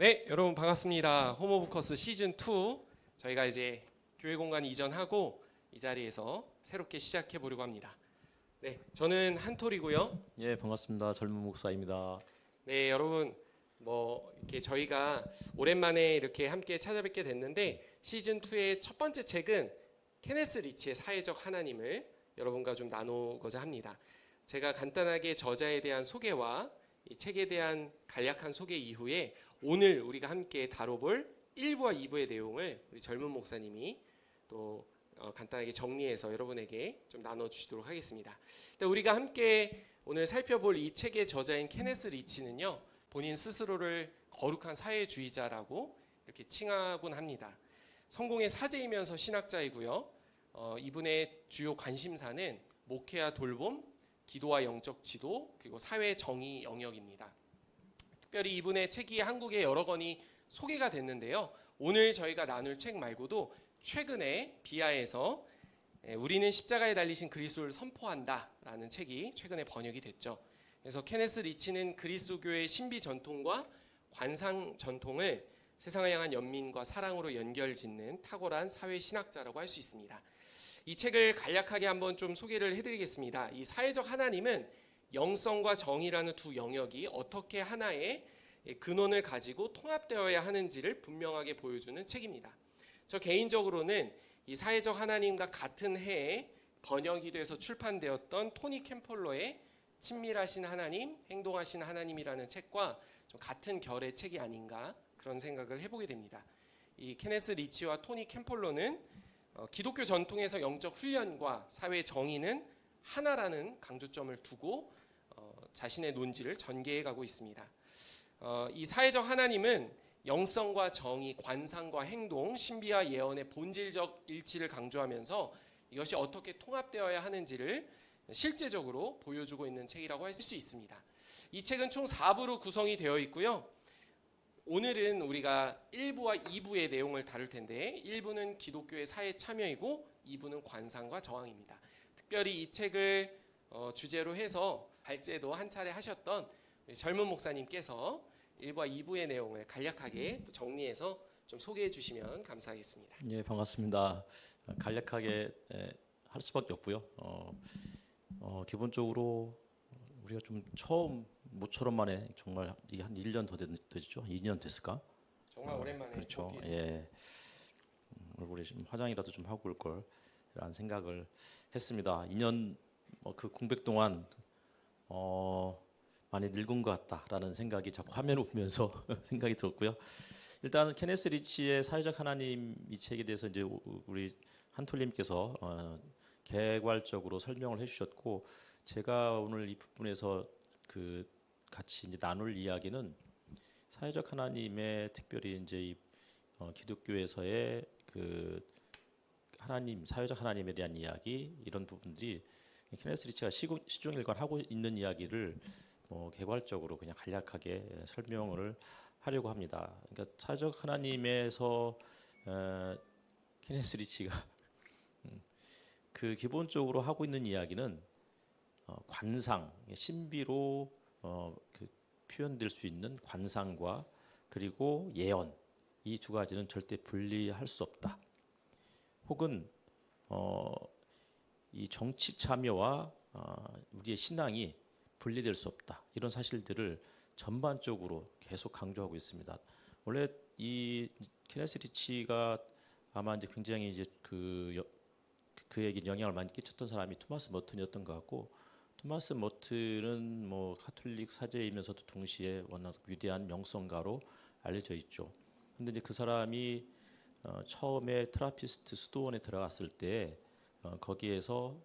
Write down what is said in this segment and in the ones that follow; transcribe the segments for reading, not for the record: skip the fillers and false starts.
네, 여러분 반갑습니다. 홈오브커스 시즌 2 저희가 이제 교회 공간 이전하고 이 자리에서 새롭게 시작해 보려고 합니다. 네, 저는 한톨이고요. 예, 반갑습니다. 젊은 목사입니다. 네, 여러분 이렇게 저희가 오랜만에 이렇게 함께 찾아뵙게 됐는데 시즌 2의 첫 번째 책은 케네스 리치의 사회적 하나님을 여러분과 좀 나누고자 합니다. 제가 간단하게 저자에 대한 소개와 이 책에 대한 간략한 소개 이후에 오늘 우리가 함께 다뤄볼 1부와 2부의 내용을 우리 젊은 목사님이 또 간단하게 정리해서 여러분에게 좀 나눠주시도록 하겠습니다. 우리가 함께 오늘 살펴볼 이 책의 저자인 케네스 리치는요, 본인 스스로를 거룩한 사회주의자라고 이렇게 칭하곤 합니다. 성공의 사제이면서 신학자이고요. 이분의 주요 관심사는 목회와 돌봄, 기도와 영적 지도, 그리고 사회 정의 영역입니다. 특별히 이분의 책이 한국에 여러 권이 소개가 됐는데요. 오늘 저희가 나눌 책 말고도 최근에 비아에서 우리는 십자가에 달리신 그리스도를 선포한다라는 책이 최근에 번역이 됐죠. 그래서 케네스 리치는 그리스도교의 신비 전통과 관상 전통을 세상을 향한 연민과 사랑으로 연결짓는 탁월한 사회 신학자라고 할 수 있습니다. 이 책을 간략하게 한번 좀 소개를 해드리겠습니다. 이 사회적 하나님은 영성과 정의라는 두 영역이 어떻게 하나의 근원을 가지고 통합되어야 하는지를 분명하게 보여주는 책입니다. 저 개인적으로는 이 사회적 하나님과 같은 해에 번역이 돼서 출판되었던 토니 캠폴러의 친밀하신 하나님, 행동하신 하나님이라는 책과 좀 같은 결의 책이 아닌가 그런 생각을 해보게 됩니다. 이 케네스 리치와 토니 캠폴러는 기독교 전통에서 영적 훈련과 사회 정의는 하나라는 강조점을 두고 자신의 논지를 전개해 가고 있습니다. 이 사회적 하나님은 영성과 정의, 관상과 행동, 신비와 예언의 본질적 일치를 강조하면서 이것이 어떻게 통합되어야 하는지를 실제적으로 보여주고 있는 책이라고 할 수 있습니다. 이 책은 총 4부로 구성이 되어 있고요. 오늘은 우리가 1부와 2부의 내용을 다룰 텐데 1부는 기독교의 사회 참여이고 2부는 관상과 저항입니다. 특별히 이 책을 주제로 해서 발제도 한 차례 하셨던 젊은 목사님께서 1부와 2부의 내용을 간략하게 또 정리해서 좀 소개해 주시면 감사하겠습니다. 예, 반갑습니다. 간략하게 할 수밖에 없고요. 기본적으로 우리가 좀 처음 모처럼 만에 정말 이게 한 1년 더 됐죠? 2년 됐을까? 정말 오랜만에 그렇죠. 복귀했습니다. 예. 얼굴에 좀 화장이라도 좀 하고 올 걸라는 생각을 했습니다. 2년 그 공백 동안 많이 늙은 것 같다라는 생각이 자꾸 화면을 보면서 생각이 들었고요. 일단 케네스 리치의 사회적 하나님 이 책에 대해서 이제 우리 한톨님께서 개괄적으로 설명을 해주셨고, 제가 오늘 이 부분에서 그 같이 이제 나눌 이야기는 사회적 하나님의 특별히 이제 이 기독교에서의 그 하나님, 사회적 하나님에 대한 이야기, 이런 부분들이 케네스 리치가 시종일관 하고 있는 이야기를 개괄적으로 그냥 간략하게 설명을 하려고 합니다. 그러니까 사회적 하나님에서 케네스 리치가 그 기본적으로 하고 있는 이야기는 관상, 신비로 그 표현될 수 있는 관상과 그리고 예언, 이 두 가지는 절대 분리할 수 없다. 혹은 이 정치 참여와 우리의 신앙이 분리될 수 없다. 이런 사실들을 전반적으로 계속 강조하고 있습니다. 원래 이 케네스 리치가 아마 이제 굉장히 이제 그에게 영향을 많이 끼쳤던 사람이 토마스 머튼이었던 것 같고, 토마스 머튼은 뭐 카톨릭 사제이면서도 동시에 워낙 위대한 영성가로 알려져 있죠. 근데 이제 그 사람이 처음에 트라피스트 수도원에 들어갔을 때 거기에서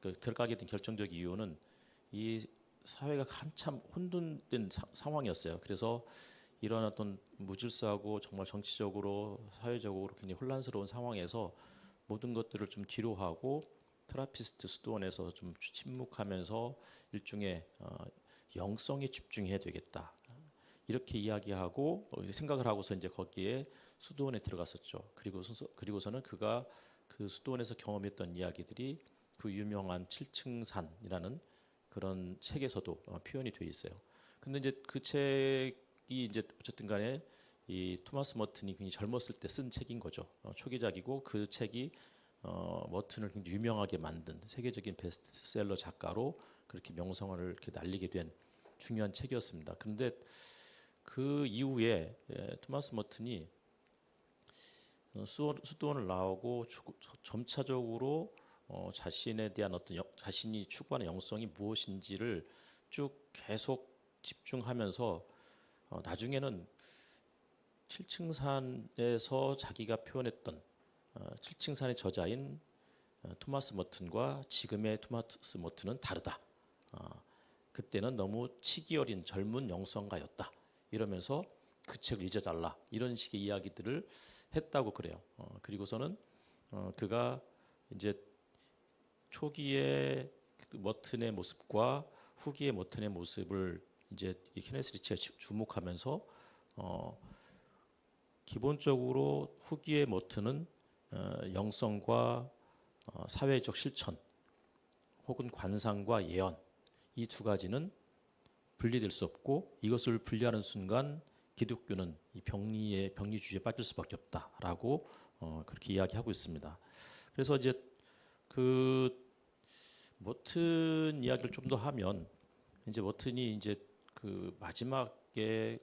들어가게 된 결정적 이유는 이 사회가 한참 혼돈된 상황이었어요. 그래서 이런 어떤 무질서하고 정말 정치적으로 사회적으로 굉장히 혼란스러운 상황에서 모든 것들을 좀 뒤로하고 트라피스트 수도원에서 좀 침묵하면서 일종의 영성에 집중해야 되겠다, 이렇게 이야기하고 생각을 하고서 이제 거기에 수도원에 들어갔었죠. 그리고서는 그가 그 수도원에서 경험했던 이야기들이 그 유명한 7층 산이라는 그런 책에서도 표현이 되어 있어요. 근데 이제 그 책이 이제 어쨌든 간에 이 토마스 머튼이 굉장히 젊었을 때 쓴 책인 거죠. 초기작이고 그 책이 머튼을 굉장히 유명하게 만든 세계적인 베스트셀러 작가로 그렇게 명성을 이렇게 날리게 된 중요한 책이었습니다. 그런데 그 이후에 토마스 머튼이 수도원을 나오고 점차적으로 자신에 대한 어떤 자신이 추구하는 영성이 무엇인지를 쭉 계속 집중하면서 나중에는 7층산에서 자기가 표현했던 7층산의 저자인 토마스 머튼과 지금의 토마스 머튼은 다르다. 그때는 너무 치기 어린 젊은 영성가였다. 이러면서 그 책을 잊어달라. 이런 식의 이야기들을 했다고 그래요. 그리고서는 그가 이제 초기의 머튼의 모습과 후기의 머튼의 모습을 이제 이 케네스 리치가 주목하면서 기본적으로 후기의 머튼은 영성과 사회적 실천 혹은 관상과 예언 이 두 가지는 분리될 수 없고 이것을 분리하는 순간 기독교는 이 병리주의에 빠질 수밖에 없다라고 그렇게 이야기하고 있습니다. 그래서 이제 그 머튼 이야기를 좀 더 하면 이제 머튼이 이제 그 마지막에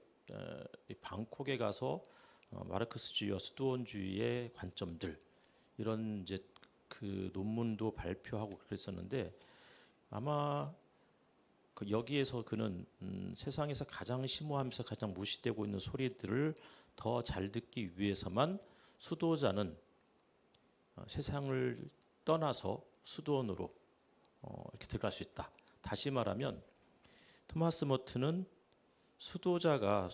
방콕에 가서 마르크스주의와 수도원주의의 관점들 이런 이제 그 논문도 발표하고 그랬었는데 아마 그 여기에서 그는 세상에서 가장 심오하면서 가장 무시되고 있는 소리들을 더 잘 듣기 위해서만 수도자는 세상을 떠나서 수도원으로 이렇게 들어갈 수 있다. 다시 말하면 토마스 머튼은 수도자가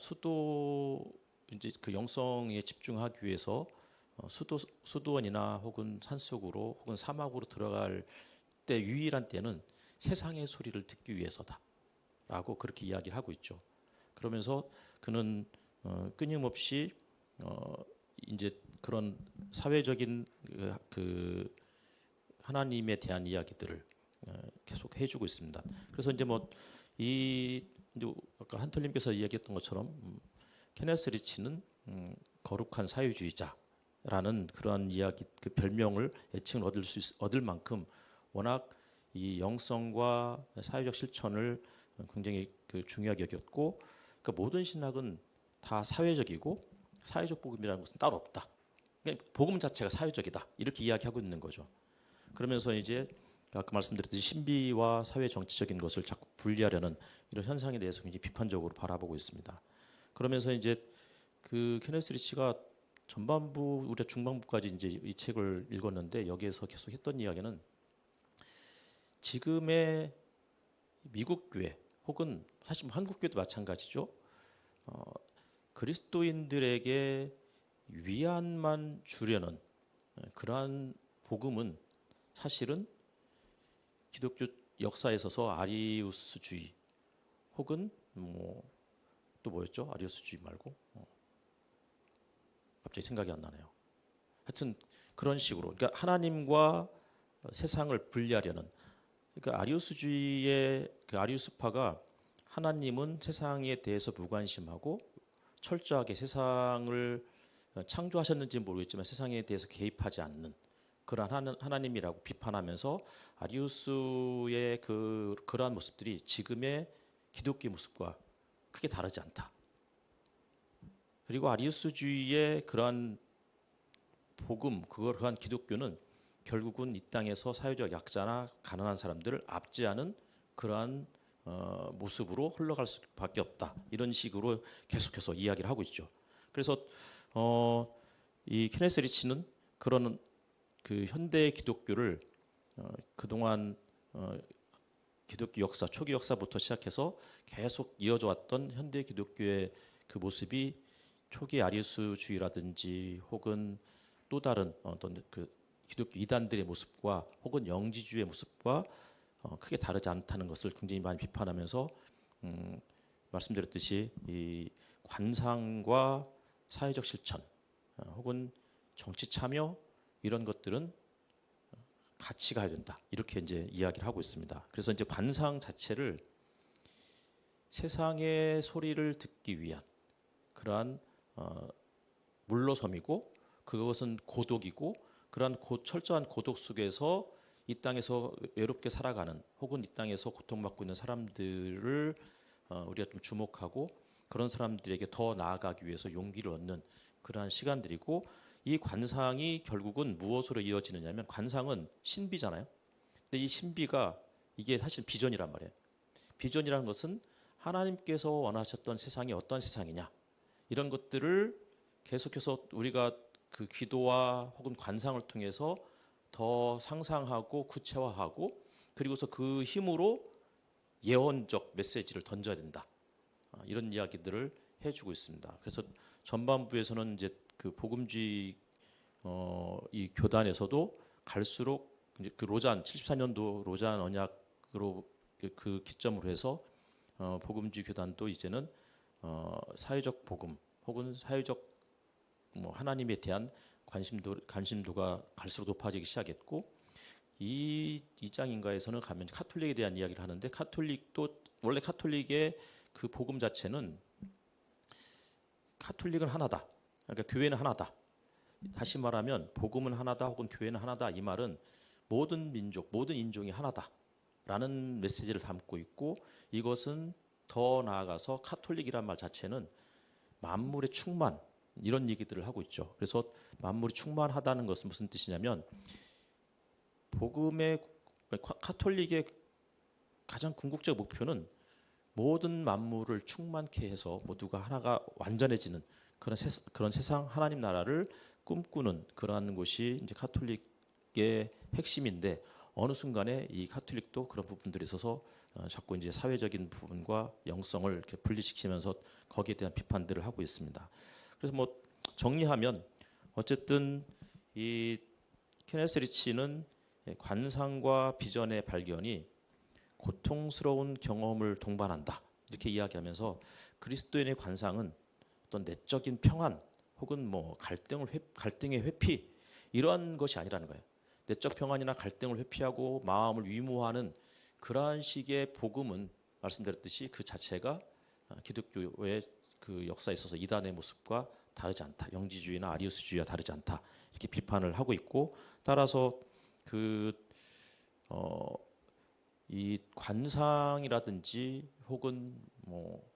이제 그 영성에 집중하기 위해서 수도원이나 혹은 산속으로 혹은 사막으로 들어갈 때 유일한 때는 세상의 소리를 듣기 위해서다라고 그렇게 이야기를 하고 있죠. 그러면서 그는 끊임없이 이제 그런 사회적인 그 하나님에 대한 이야기들을 계속 해주고 있습니다. 그래서 이제 이제 아까 한톨님께서 이야기했던 것처럼 케네스 리치는 거룩한 사회주의자라는 그러한 이야기 그 별명을 애칭을 얻을 만큼 워낙 이 영성과 사회적 실천을 굉장히 그 중요하게 여겼고 그러니까 모든 신학은 다 사회적이고 사회적 복음이라는 것은 따로 없다. 그러니까 복음 자체가 사회적이다. 이렇게 이야기하고 있는 거죠. 그러면서 이제 아까 말씀드렸듯이 신비와 사회 정치적인 것을 자꾸 분리하려는 이런 현상에 대해서 굉장히 비판적으로 바라보고 있습니다. 그러면서 이제 그 케네스 리치가 전반부 우리가 중반부까지 이제 이 책을 읽었는데 여기에서 계속 했던 이야기는 지금의 미국 교회 혹은 사실 한국 교회도 마찬가지죠. 그리스도인들에게 위안만 주려는 그러한 복음은 사실은 기독교 역사에 있어서 아리우스주의 혹은 또 뭐였죠? 아리우스주의 말고 갑자기 생각이 안 나네요. 하여튼 그런 식으로 그러니까 하나님과 세상을 분리하려는 그러니까 아리우스주의의 그 아리우스파가 하나님은 세상에 대해서 무관심하고 철저하게 세상을 창조하셨는지 모르겠지만 세상에 대해서 개입하지 않는 그러한 하나님이라고 비판하면서 아리우스의 그러한 모습들이 지금의 기독교 모습과 크게 다르지 않다. 그리고 아리우스주의의 그러한 복음, 그러한 기독교는 결국은 이 땅에서 사회적 약자나 가난한 사람들을 압제하는 그러한 모습으로 흘러갈 수밖에 없다. 이런 식으로 계속해서 이야기를 하고 있죠. 그래서 이 케네스 리치는 그런 그 현대 기독교를 그동안 기독교 역사, 초기 역사부터 시작해서 계속 이어져 왔던 현대 기독교의 그 모습이 초기 아리우스주의라든지 혹은 또 다른 어떤 그 기독교 이단들의 모습과 혹은 영지주의의 모습과 크게 다르지 않다는 것을 굉장히 많이 비판하면서 말씀드렸듯이 이 관상과 사회적 실천 혹은 정치 참여 이런 것들은 같이 가야 된다. 이렇게 이제 이야기를 하고 있습니다. 그래서 이제 관상 자체를 세상의 소리를 듣기 위한 그러한 물러섬이고 그것은 고독이고 그러한 철저한 고독 속에서 이 땅에서 외롭게 살아가는 혹은 이 땅에서 고통받고 있는 사람들을 우리가 좀 주목하고 그런 사람들에게 더 나아가기 위해서 용기를 얻는 그러한 시간들이고 이 관상이 결국은 무엇으로 이어지느냐면 관상은 신비잖아요. 근데 이 신비가 이게 사실 비전이란 말이에요. 비전이라는 것은 하나님께서 원하셨던 세상이 어떤 세상이냐 이런 것들을 계속해서 우리가 그 기도와 혹은 관상을 통해서 더 상상하고 구체화하고 그리고서 그 힘으로 예언적 메시지를 던져야 된다. 이런 이야기들을 해주고 있습니다. 그래서 전반부에서는 이제 그 복음주의 이 교단에서도 갈수록 이제 그 로잔 74년도 로잔 언약으로 그 기점으로 해서 복음주의 교단도 이제는 사회적 복음 혹은 사회적 뭐 하나님에 대한 관심도가 갈수록 높아지기 시작했고 이 장인가에서는 가면 카톨릭에 대한 이야기를 하는데 카톨릭도 원래 카톨릭의 그 복음 자체는 카톨릭은 하나다. 그러니까 교회는 하나다. 다시 말하면 복음은 하나다 혹은 교회는 하나다. 이 말은 모든 민족, 모든 인종이 하나다라는 메시지를 담고 있고 이것은 더 나아가서 카톨릭이란 말 자체는 만물의 충만 이런 얘기들을 하고 있죠. 그래서 만물이 충만하다는 것은 무슨 뜻이냐면 복음의 카톨릭의 가장 궁극적 목표는 모든 만물을 충만케 해서 모두가 하나가 완전해지는 그런 세상 하나님 나라를 꿈꾸는 그러한 것이 이제 카톨릭의 핵심인데 어느 순간에 이 카톨릭도 그런 부분들이 있어서 자꾸 이제 사회적인 부분과 영성을 이렇게 분리시키면서 거기에 대한 비판들을 하고 있습니다. 그래서 뭐 정리하면 어쨌든 이 케네스 리치는 관상과 비전의 발견이 고통스러운 경험을 동반한다 이렇게 이야기하면서 그리스도인의 관상은 어떤 내적인 평안 혹은 뭐 갈등의 회피 이러한 것이 아니라는 거예요. 내적 평안이나 갈등을 회피하고 마음을 위무하는 그러한 식의 복음은 말씀드렸듯이 그 자체가 기독교의 그 역사에 있어서 이단의 모습과 다르지 않다. 영지주의나 아리우스주의와 다르지 않다. 이렇게 비판을 하고 있고 따라서 이 관상이라든지 혹은 뭐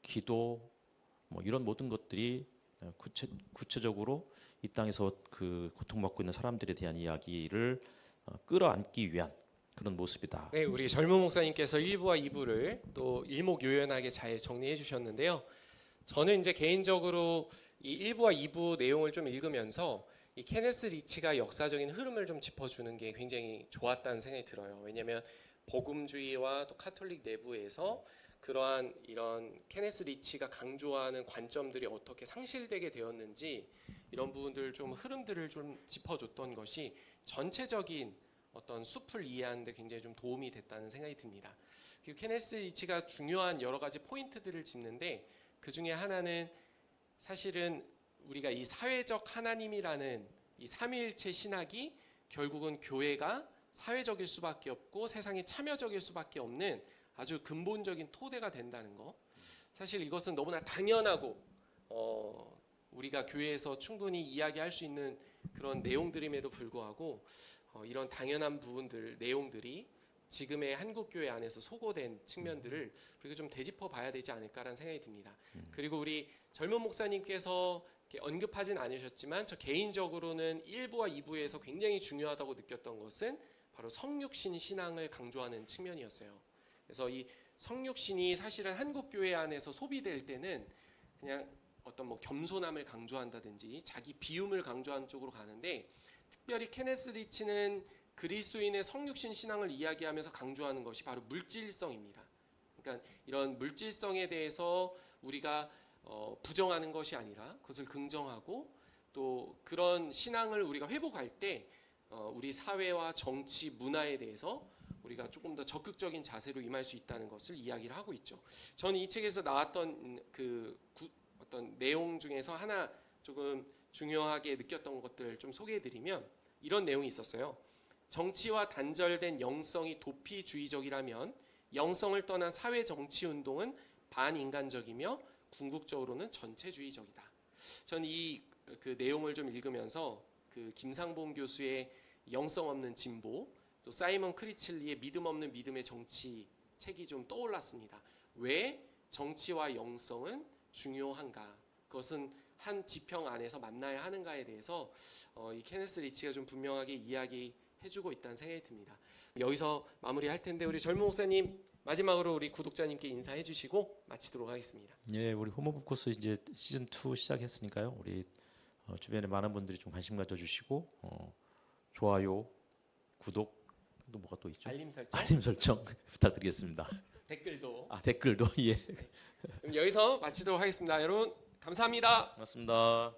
기도 뭐 이런 모든 것들이 구체적으로 이 땅에서 그 고통받고 있는 사람들에 대한 이야기를 끌어안기 위한 그런 모습이다. 네, 우리 젊은 목사님께서 1부와 2부를 또 일목요연하게 잘 정리해 주셨는데요. 저는 이제 개인적으로 이 1부와 2부 내용을 좀 읽으면서 이 케네스 리치가 역사적인 흐름을 좀 짚어주는 게 굉장히 좋았다는 생각이 들어요. 왜냐하면 복음주의와 또 카톨릭 내부에서 그러한 이런 케네스 리치가 강조하는 관점들이 어떻게 상실되게 되었는지 이런 부분들 좀 흐름들을 좀 짚어줬던 것이 전체적인 어떤 숲을 이해하는 데 굉장히 좀 도움이 됐다는 생각이 듭니다. 그리고 케네스 리치가 중요한 여러 가지 포인트들을 짚는데 그 중에 하나는 사실은 우리가 이 사회적 하나님이라는 이 삼위일체 신학이 결국은 교회가 사회적일 수밖에 없고 세상에 참여적일 수밖에 없는 아주 근본적인 토대가 된다는 거. 사실 이것은 너무나 당연하고 우리가 교회에서 충분히 이야기할 수 있는 그런 내용들임에도 불구하고 이런 당연한 부분들, 내용들이 지금의 한국 교회 안에서 소거된 측면들을 우리가 좀 되짚어 봐야 되지 않을까라는 생각이 듭니다. 그리고 우리 젊은 목사님께서 언급하진 않으셨지만 저 개인적으로는 1부와 2부에서 굉장히 중요하다고 느꼈던 것은 바로 성육신 신앙을 강조하는 측면이었어요. 그래서 이 성육신이 사실은 한국 교회 안에서 소비될 때는 그냥 어떤 뭐 겸손함을 강조한다든지 자기 비움을 강조하는 쪽으로 가는데 특별히 케네스 리치는 그리스도인의 성육신 신앙을 이야기하면서 강조하는 것이 바로 물질성입니다. 그러니까 이런 물질성에 대해서 우리가 부정하는 것이 아니라 그것을 긍정하고 또 그런 신앙을 우리가 회복할 때 우리 사회와 정치, 문화에 대해서 우리가 조금 더 적극적인 자세로 임할 수 있다는 것을 이야기를 하고 있죠. 저는 이 책에서 나왔던 어떤 내용 중에서 하나 조금 중요하게 느꼈던 것들을 좀 소개해드리면 이런 내용이 있었어요. 정치와 단절된 영성이 도피주의적이라면 영성을 떠난 사회 정치 운동은 반인간적이며 궁극적으로는 전체주의적이다. 저는 이 그 내용을 좀 읽으면서 그 김상봉 교수의 영성 없는 진보, 또 사이먼 크리칠리의 믿음 없는 믿음의 정치 책이 좀 떠올랐습니다. 왜 정치와 영성은 중요한가? 그것은 한 지평 안에서 만나야 하는가에 대해서 이 케네스 리치가 좀 분명하게 이야기해주고 있다는 생각이 듭니다. 여기서 마무리할 텐데 우리 젊은 목사님 마지막으로 우리 구독자님께 인사해 주시고 마치도록 하겠습니다. 예, 우리 호모브 코스 이제 시즌 2 시작했으니까요. 우리 주변에 많은 분들이 좀 관심 가져주시고 좋아요, 구독 또 뭐가 또 있죠? 알림 설정 부탁드리겠습니다. 댓글도. 댓글도 예. 그럼 여기서 마치도록 하겠습니다. 여러분 감사합니다. 고맙습니다.